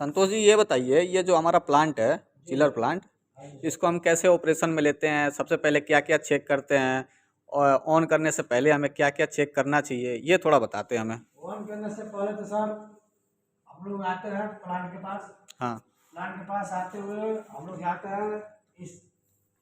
संतोष जी ये बताइए, ये जो हमारा प्लांट है चिलर प्लांट, इसको हम कैसे ऑपरेशन में लेते हैं? सबसे पहले क्या क्या चेक करते हैं और ऑन करने से पहले हमें क्या क्या चेक करना चाहिए, ये थोड़ा बताते हैं हमें। ऑन करने से पहले तो सर हम लोग आते हैं प्लांट के पास। हाँ। प्लांट के पास आते हुए हम लोग जाते हैं, इस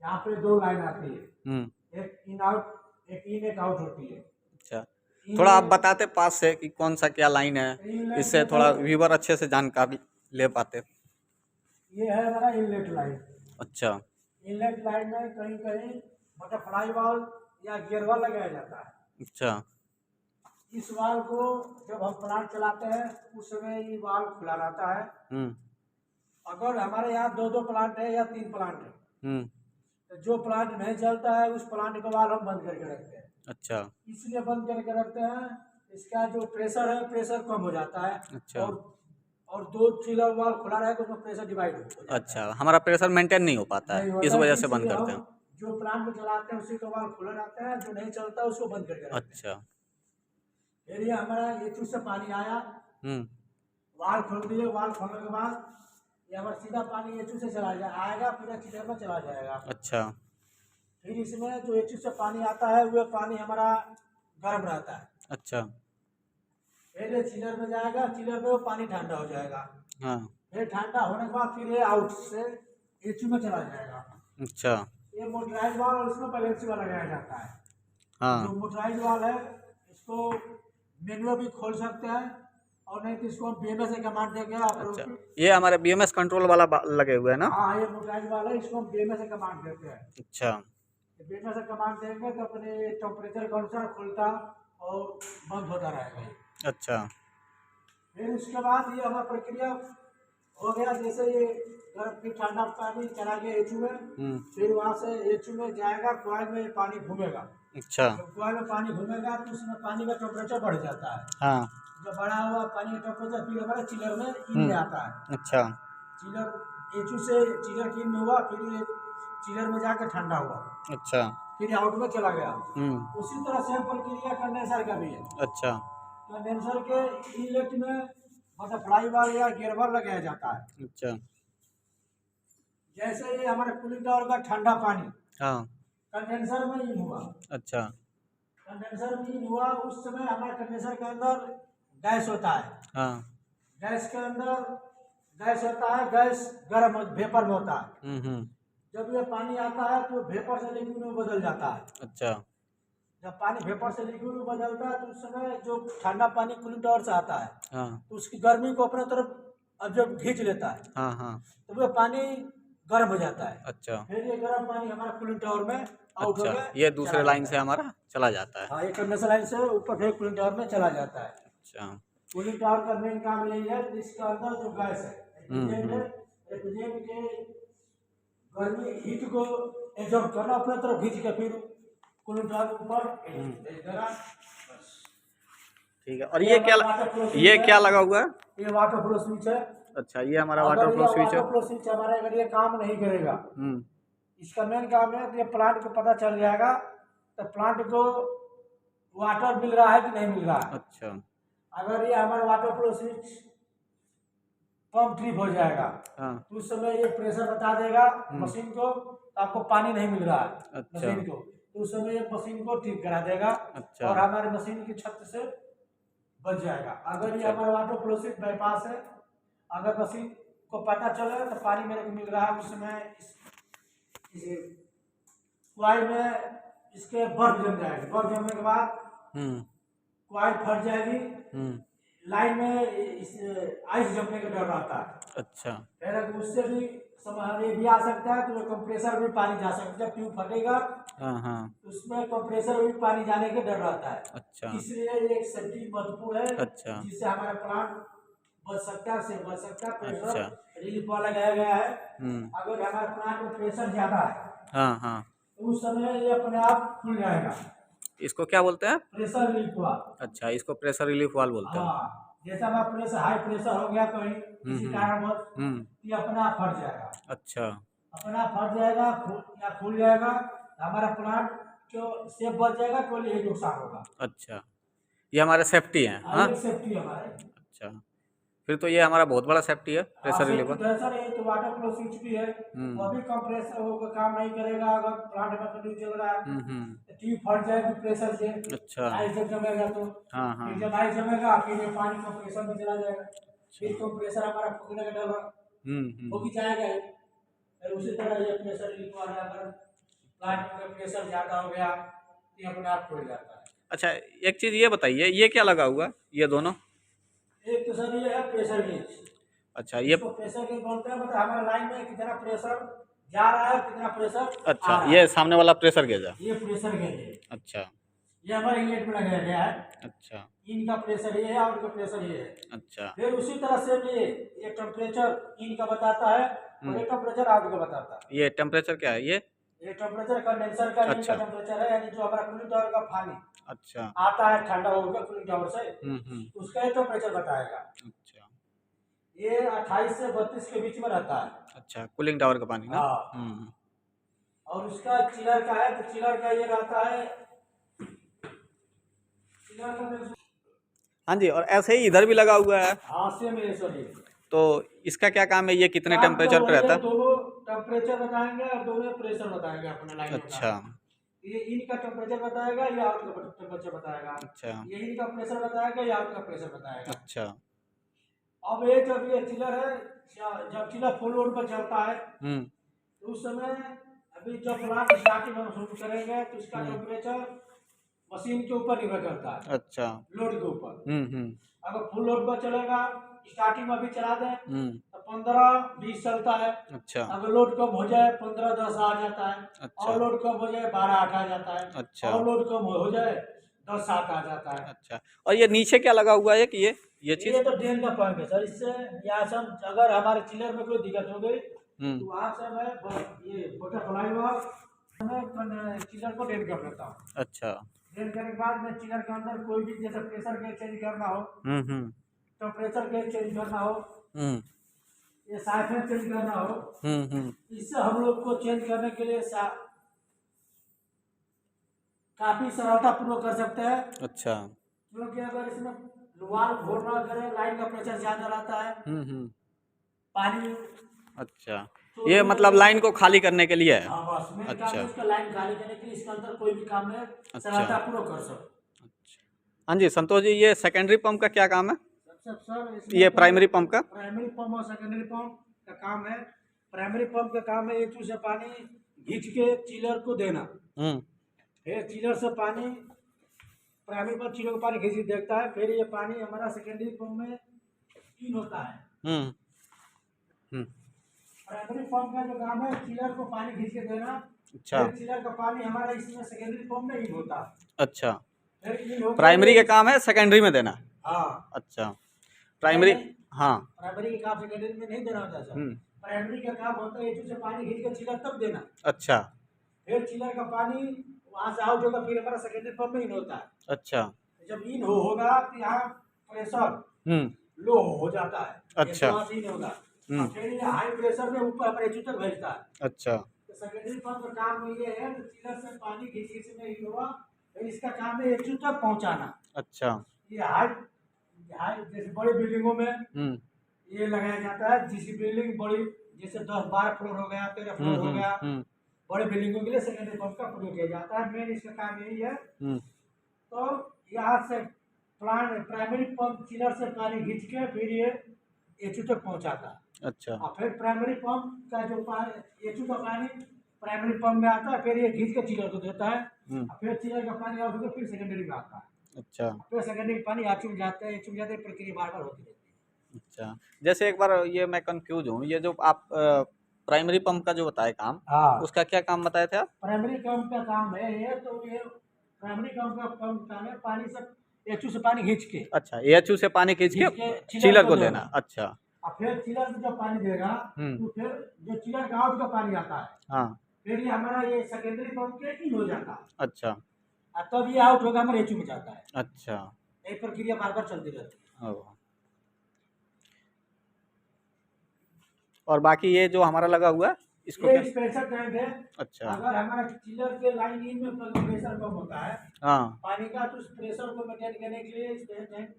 यहाँ पे दो लाइन आती है, एक इन आउट, एक इन एक आउट होती है। अच्छा, थोड़ा आप बताते पास से कि कौन सा क्या लाइन है, इनलेट इससे थोड़ा मतलब व्यूवर अच्छे से जानकारी ले पाते। ये है हमारा इनलेट लाइन। अच्छा। इनलेट लाइन में कहीं कहीं बटरफ्लाई वाल्व या गियर वाल्व लगाया जाता है। अच्छा। इस वाल्व को जब हम प्लांट चलाते हैं उस समय ये वाल्व खुला रहता है। अगर हमारे यहाँ दो दो प्लांट है या तीन प्लांट है, तो जो प्लांट नहीं चलता है उस प्लांट का वाल्व हम बंद करके रखते हैं। अच्छा। इसलिए बंद करके रखते हैं, इसका जो प्रेशर है प्रेशर कम हो जाता है। अच्छा। और दो चिलर वाल्व खुला रहे तो उसमें प्रेशर डिवाइड हो जाता है। अच्छा, हमारा प्रेशर मेंटेन नहीं हो पाता नहीं है, होता इस है, वजह से बंद इसलिए करते हम हैं। जो प्लांट को चलाते हैं उसी का वाल्व खुला रहता है, जो नहीं चलता उसको बंद करके रखते हैं। अच्छा। फिर ये हमारा ये चूज से पानी आया, वाल्व खोल दिए, वाल्व खोलने के बाद ये हमारा सीधा पानी एचू से चला आएगा, पूरा चिलर में चला जाएगा। अच्छा। फिर इसमें जो एचू से पानी आता है वह पानी हमारा गर्म रहता है। अच्छा। फिर ये चिलर में जाएगा, चिलर में वो पानी ठंडा हो जाएगा। हाँ। फिर ठंडा होने के बाद फिर ये आउट से एचू में चला जाएगा। अच्छा। ये मोटराइज वाल और इसमें बैलेंसी वाला लगाया जाता है। हाँ। जो मोटराइज वाल है इसको मैनुअल भी खोल सकते हैं, और नहीं तो इसको हम बीएमएस से कमांड देंगे। अच्छा, ये हमारे बीएमएस कंट्रोल वाला लगे हुए है ना? हाँ, ये मोटराइज वाला है, इसको हम बीएमएस से कमांड देते हैं। अच्छा। बीएमएस से कमांड देंगे तो अपने टेम्परेचर के अनुसार खुलता और बंद होता रहेगा। अच्छा। फिर उसके बाद ये हमारा प्रक्रिया हो गया। जैसे ये गर्म फिर ठंडा पानी चला गया एचू में, फिर वहाँ से एचू में जाएगा, कॉइल में पानी घूमेगा। अच्छा। जब कॉइल में पानी घूमेगा तो उसमें पानी का टेम्परेचर बढ़ जाता है। हाँ। जब बढ़ा हुआ पानी का टेम्परेचर फिर हमारे चिलर में इन में आता है। अच्छा। चिलर एचू से चिलर की इन में हुआ, फिर ये चिलर में जाकर ठंडा हुआ। अच्छा। फिर आउट में चला गया। उसी तरह से प्रक्रिया कंडेंसर का भी है। अच्छा। कंडेंसर के इनलेट में बटरफ्लाई वाल या गियर वाल लगाया जाता है। अच्छा। जैसे ये हमारे कूलिंग टावर का ठंडा पानी हाँ। कंडेंसर में इन हुआ। अच्छा। कंडेंसर में इन हुआ, उस समय हमारे कंडेंसर के अंदर गैस होता है। हाँ। गैस के अंदर गैस होता है, गैस गर्म वेपर में होता है। जब ये पानी आता है तो वेपर से लिक्विड में बदल जाता है। अच्छा। जब पानी वेपर से लिक्विड में बदलता है तो उस समय जो ठंडा पानी कूलिंग टावर से आता है, तो उसकी गर्मी को अपने तरफ अब जब खींच लेता है, तो वो पानी गर्म हो जाता है। अच्छा। फिर ये गर्म पानी हमारा कूलिंग टावर में आउट हो गया, ये दूसरे लाइन से हमारा चला जाता है। हाँ, ये कंडेंसर लाइन से ऊपर फिर कूलिंग टावर में चला जाता है। अच्छा। कूलिंग टावर का मेन काम यही है, इसके अंदर जो गैस है रेफ्रिजरेंट के गर्मी हीट को एब्जॉर्ब करना, अपने तरफ खींच के फिर कूलिंग टावर के ऊपर भेज देगा। ठीक है। और ये क्या लगा हुआ है? ये वाटर फ्लो स्विच है। अच्छा, ये हमारा वाटर फ्लो स्विच है। वाटर फ्लो स्विच हमारे अगर ये काम नहीं करेगा, इसका मेन काम है कि ये प्लांट को पता चल जाएगा तो प्लांट को वाटर मिल रहा है कि नहीं मिल रहा है। अच्छा। अगर ये हमारा water flow switch pump trip हो जाएगा, तो उस समय ये प्रेशर बता देगा मशीन को, आपको पानी नहीं मिल रहा है। अच्छा। मशीन को तो उस समय ये मशीन को ट्रिप करा देगा। अच्छा। और हमारे मशीन की छत से बच जाएगा। अगर ये हमारा वाटर फ्लो स्विच बाईपास है, अगर मशीन को पता चले तो पानी मेरे को मिल रहा है, उस समय कॉइल में इसके बर्फ जम जाएगी। बर्फ जमने के बाद कॉइल फट जाएगी। लाइन में आइस जमने का डर रहता है। अच्छा। फिर उससे भी ये भी आ सकता है, तो कंप्रेसर में पानी जा सकता है। ट्यूब फटेगा तो उसमें कंप्रेसर में भी पानी जाने का डर रहता है। अच्छा। इसलिए एक सेफ्टी महत्वपूर्ण है। अच्छा। जिससे हमारा प्लांट बच सकता है, बच सकता है। प्रेशर रिलीफ वाला लगाया गया है। अगर हमारे प्लांट में प्रेशर ज्यादा है तो उस समय ये अपने आप खुल जाएगा। इसको क्या बोलते हैं? Pressure relief valve. अच्छा, इसको प्रेशर रिलीफ वाल्व बोलते हैं। जैसा हमारा प्रेशर हाई प्रेशर हो गया कहीं किसी कारणवश, ये अपना आप फट जाएगा। अच्छा। अपना फट जाएगा या खुल जाएगा, हमारा प्लांट जो सेफ बच जाएगा, केवल यही नुकसान होगा। अच्छा, ये हमारा सेफ्टी है। हाँ, सेफ्टी हमारा। अच्छा। फिर तो ये हमारा बहुत बड़ा सेफ्टी है, हाँ, प्रेशर रिलीवर। सर ये तो वाटर फ्लो स्विच भी है, वो भी कंप्रेसर वो काम नहीं करेगा अगर प्लांट में कंटिन्यू चल रहा है। तो ट्यूब फट जाएगी प्रेशर से, अच्छा। आइस जब जमेगा तो हाँ हाँ। फिर जब आइस जमेगा फिर ये पानी कंप्रेसर में चला जाएगा, फिर कंप्रेसर हमारा फूकने का डर हो जाएगा ही। फिर उसी तरह ये प्रेशर रिलीवर है, अगर प्लांट में प्रेशर ज्यादा हो गया तो अपने आप खुल जाता है। अच्छा, एक चीज़ ये बताइए, ये क्या लगा हुआ ये दोनों? एक तो सर ये है प्रेशर गेज। अच्छा, ये प्रेशर गेज बोलते हैं, मतलब हमारे लाइन में कितना प्रेशर जा रहा है कितना प्रेशर अच्छा, आ रहा ये है, सामने वाला प्रेशर गेज है। ये प्रेशर गेज है। अच्छा ये हमारे इनलेट में लगाया गया है। अच्छा इनका प्रेशर ये है और इनका प्रेशर ये है। अच्छा। फिर उसी तरह से ये टेम्परेचर इनका बताता है और ये टेम्परेचर आउट का बताता है। ये टेम्परेचर क्या है? ये टेम्परेचर कंडेंसर का इनका अच्छा टेम्परेचर है, यानी जो हमारा कूलिंग टावर का पानी अच्छा। आता है ठंडा होकर कूलिंग टावर से, उसका ये टेम्परेचर बताएगा। अच्छा ये 28 से 32 के बीच में रहता है। अच्छा, कूलिंग टावर का पानी ना। हाँ। और उसका चिलर का है, तो चिलर का ये रहता है, चिलर का हाँ जी, और ऐसे ही इधर भी लगा हुआ है। हाँ सेम है सर। तो इसका क्या काम है? ये कितने टेम्परेचर पे रहता है? दोनों टेम्परेचर बताएंगे और दोनों प्रेशर बताएंगे अपना लाइन का। अच्छा ये इनका टेम्परेचर बताएगा या आउट का टेम्परेचर बताएगा। अच्छा। ये इनका प्रेशर बताएगा या आउट का प्रेशर बताएगा। अच्छा। अब ये जब ये चिलर है, जब चिलर फुल लोड पर चलता है तो उस समय अभी जब प्लांट स्टार्टिंग हम शुरू करेंगे तो इसका टेम्परेचर मशीन के ऊपर निर्भर करता है। अच्छा। लोड के ऊपर। अगर फुल लोड पर चलेगा, स्टार्टिंग में अभी चला दें तो 15-20 चलता है। अच्छा। अगर लोड कम हो जाए 15-10 आ जाता है। अच्छा। और लोड कम हो जाए 12-8 आ जाता है। अच्छा। और लोड कम हो जाए 10-7 आ जाता है। अच्छा। और ये नीचे क्या लगा हुआ है कि ये चीज? ये तो ड्रेन का पॉइंट है सर। इससे यहाँ से अगर हमारे चिलर में कोई दिक्कत हो गई तो वहाँ से मैं ये बटरफ्लाई मैं चिलर को ड्रेन कर देता हूँ। अच्छा। ड्रेन करने के बाद मैं चिलर के अंदर कोई भी जैसे प्रेशर गेज चेंज करना हो, टेम्परेचर गेज चेंज करना हो, ये साइफन चेंज करना हो, इससे हम लोग को चेंज करने के लिए काफी सरलतापूर्वक कर सकते हैं। अच्छा। क्योंकि अगर इसमें वाल्व घोरना करें, लाइन का प्रेशर ज्यादा रहता है, पानी। अच्छा, तो ये मतलब लाइन को खाली करने के लिए है। हाँ बस मेरे काम है इसका लाइन खाली करने के लिए, इसके अंदर कोई भी काम है सरलतापूर्वक कर सकते। अच्छा। हाँ जी संतोष जी, ये सेकेंडरी पंप का क्या काम है? सर ये प्राइमरी पंप का? प्राइमरी पंप और सेकेंडरी पंप का काम है। प्राइमरी पंप का काम है एक से पानी खींच के चिलर को देना, फिर चिलर से पानी प्राइमरी पंप चिलर को पानी खींच के देखता है, फिर ये पानी हमारा सेकेंडरी पंप में इन होता है। प्राइमरी पंप का जो काम है चिलर को पानी खींच के देना। अच्छा। चिलर का पानी हमारा इसमें सेकेंडरी पंप में इन होता है। अच्छा। प्राइमरी का काम है सेकेंडरी में देना। हाँ। अच्छा। प्राइमरी, हाँ प्राइमरी का काम सेकेंडरी में नहीं देना होता सर। प्राइमरी का काम होता है से पानी खींच कर चिलर तब देना। अच्छा। फिर चिलर का पानी वहां से आउट होगा, फिर हमारा सेकेंडरी पंप में इन होता है। अच्छा। जब इन होगा तो यहाँ प्रेशर लो हो जाता है। अच्छा। इन होगा फिर ये हाई प्रेशर में ऊपर हमारे तक भेजता है। अच्छा। तो सेकेंडरी पंप का काम ये है चिलर से पानी खींच में इन हुआ, इसका काम है एचयू तक पहुंचाना। अच्छा। ये हाई जैसे बड़ी बिल्डिंगों में ये लगाया जाता है, जिस बिल्डिंग बड़ी जैसे 10-12 फ्लोर हो गया, 13 फ्लोर हो गया, बड़े बिल्डिंगों के लिए सेकेंडरी पंप का प्रयोग किया जाता है। मेन इसका काम यही है। तो यहाँ से प्लांट प्राइमरी पंप चिलर से पानी खींच के फिर ये एचयू तक पहुंचाता है। अच्छा। और फिर प्राइमरी पंप का जो एचयू का पानी प्राइमरी पंप में आता है, फिर ये खींच के चिलर को देता है, फिर चिलर का पानी आउट होकर फिर सेकेंडरी में आता है। अच्छा। फिर सेकेंडरी पानी एचयू जाता है, एचयू जाते प्रक्रिया बार बार होती रहती है। अच्छा। जैसे एक बार ये मैं कंफ्यूज हूँ, ये जो आप प्राइमरी पंप का जो बताए काम, हाँ उसका क्या काम बताए थे आप? प्राइमरी पंप का काम है ये, तो ये प्राइमरी पंप का काम है पानी से एचयू से पानी खींच के। अच्छा, एचयू से पानी खींच के चिलर को देना। अच्छा। और फिर चिलर में जब पानी देगा तो फिर जो चिलर का आउट का पानी आता है, हाँ फिर ये हमारा ये सेकेंडरी पंप के इन हो जाता है। अच्छा। तब ये आउट होगा हमारे एचयू में जाता है। अच्छा। ये प्रक्रिया बार बार चलती रहती है। और बाकी ये जो हमारा लगा हुआ है इसको ये स्पेशल टैंक है। अच्छा। अगर हमारा चिलर के लाइन इन में प्रेशर कम होता है, हाँ पानी का, तो उस प्रेशर को मेंटेन करने के लिए स्पेशल टैंक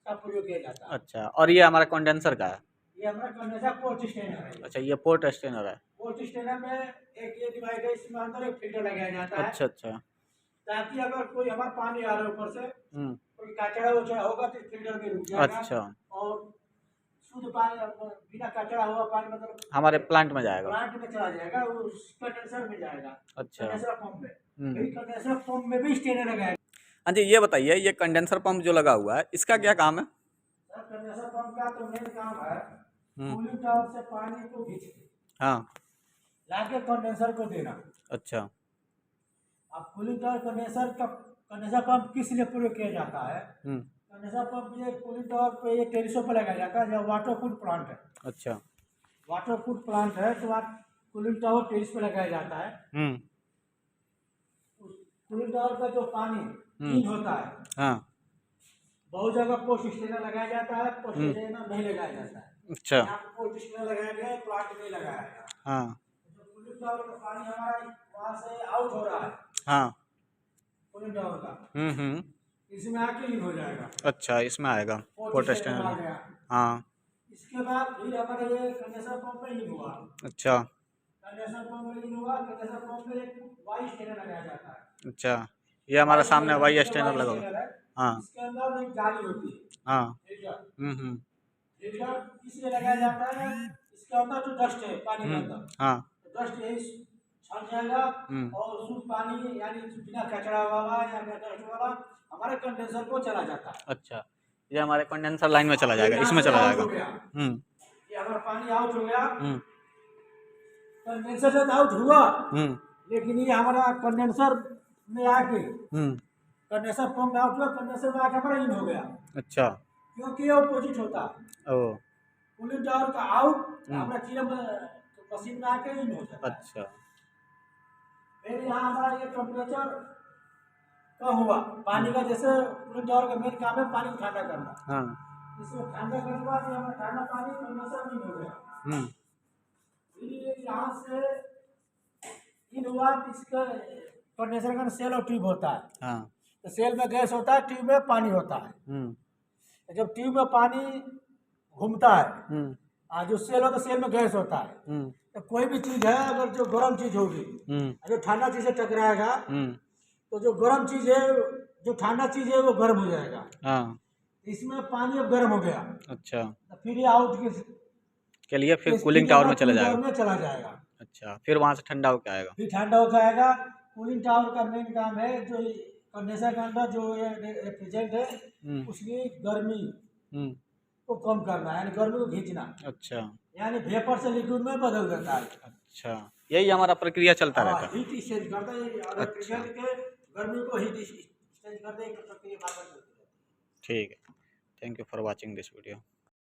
का प्रयोग किया जाता है। अच्छा, और ये हमारा कंडेंसर का है? ये हमारा कंडेंसर पोर्ट स्टेनर है। अच्छा, ये पोर्ट स्टेनर है। पोर्ट स्टेनर में एक ये डिवाइड है, इसमें अंदर एक फिल्टर लगाया जाता है। अच्छा अच्छा। ताकि अगर कोई हमारा पानी आ रहा है ऊपर से, कोई कचरा वचड़ा होगा तो फिल्टर में रुक जाएगा। अच्छा। और शुद्ध पानी, बिना कचरा हुआ पानी मतलब हमारे प्लांट में जाएगा? प्लांट में चला जाएगा, उस कंडेंसर में जाएगा। अच्छा। कंडेंसर पंप में, फिर कंडेंसर पंप में भी स्टेनर लगाया। हाँ जी, ये बताइए, ये कंडेंसर पंप जो लगा हुआ है इसका क्या काम है? सर, कंडेंसर पंप का तो मेन काम है कूलिंग टावर से पानी को खींच के हाँ, लाके कंडेंसर को देना। अच्छा। अब कूलिंग टावर कंडेंसर पंप किस लिए प्रयोग किया जाता है? कंडेंसर पंप ये कूलिंग टावर पे, ये टेरिसों पे लगाया जाता है। जब वाटर कूल प्लांट है, अच्छा। वाटर कूल प्लांट है तो आप कूलिंग टावर टेरिस पे लगाया जाता है। कूलिंग टावर का जो पानी हीट होता है, हाँ। बहुत जगह पोस्ट स्टेनर लगाया जाता है, पोस्ट स्टेनर नहीं लगाया जाता है। अच्छा। यहाँ पे पोस्ट स्टेनर लगाया गया है, प्लांट नहीं लगाया गया। हाँ जो कूलिंग टावर का पानी हमारा वहाँ से आउट हो रहा है, हाँ। कूलिंग टावर का, इसमें आके इन हो जाएगा। अच्छा, इसमें आएगा पोर्ट स्टेनर आ में। गया। हाँ। इसके बाद फिर हमारा ये कंडेंसर पंप में इन हुआ। अच्छा कंडेंसर पंप में इन हुआ, कंडेंसर पंप में एक वाई स्टेनर लगाया जाता है। अच्छा, ये हमारा सामने वाई स्टेनर लगा हुआ है। हाँ इसके अंदर एक जाली होती है, हाँ। फिल्टर। फिल्टर इसलिए लगाया जाता है, इसके अंदर जो डस्ट है पानी के अंदर, हाँ। तो डस्ट यही छट जाएगा और शुद्ध पानी यानी बिना कचरा वाला या डस्ट वाला हमारे कंडेंसर को चला जाता है। अच्छा, ये हमारे कंडेंसर लाइन में चला जाएगा, इसमें चला जाएगा। ये हमारा पानी आउट हो गया, कंडेंसर से आउट हुआ, लेकिन ये हमारा कंडेंसर में आके, कंडेंसर पंप में आउट हुआ, कंडेंसर में आके हमारा इन हो गया। अच्छा। क्योंकि ये ऑपोजिट होता है। ओ। कूलिंग टावर का आउट हमारा चिलम मशीन में आके इन हो जाता है। अच्छा। फिर यहाँ हमारा ये टेम्परेचर कम हुआ पानी का, जैसे कूलिंग टावर का मेन काम है पानी को ठंडा करना। हाँ। इसमें ठंडा करने के बाद हमारा ठंडा पानी कंडेंसर में हो गया। फिर यहाँ से इन हुआ, इसका कंडेंसर का सेल और ट्यूब होता है। हाँ। तो सेल में गैस होता है, ट्यूब में पानी होता है। जब ट्यूब में पानी घूमता है, जो सेल होता है, सेल में गैस होता है। तो कोई भी चीज है अगर जो गर्म चीज होगी, जो ठंडा चीज से टकराएगा, तो जो गर्म चीज है, जो ठंडा चीज है वो गर्म हो जाएगा। हाँ। इसमें पानी अब गर्म हो गया। अच्छा, तो फिर ये आउट के लिए फिर कूलिंग टावर में चला चला जाएगा। अच्छा, फिर वहाँ से ठंडा होकर आएगा। फिर ठंडा होकर आएगा। कूलिंग टावर का मेन काम है जो कंडेंसर के अंदर जो रेफ्रिजरेंट है उसकी गर्मी को कम करना, यानी गर्मी को खींचना। अच्छा, यानी वेपर से लिक्विड में बदल देता है। अच्छा, यही हमारा प्रक्रिया चलता रहता है। हीट एक्सचेंज करता है, रेफ्रिजरेंट के गर्मी को हीट एक्सचेंज करते हैं, प्रक्रिया। ठीक है, thank you for watching this video.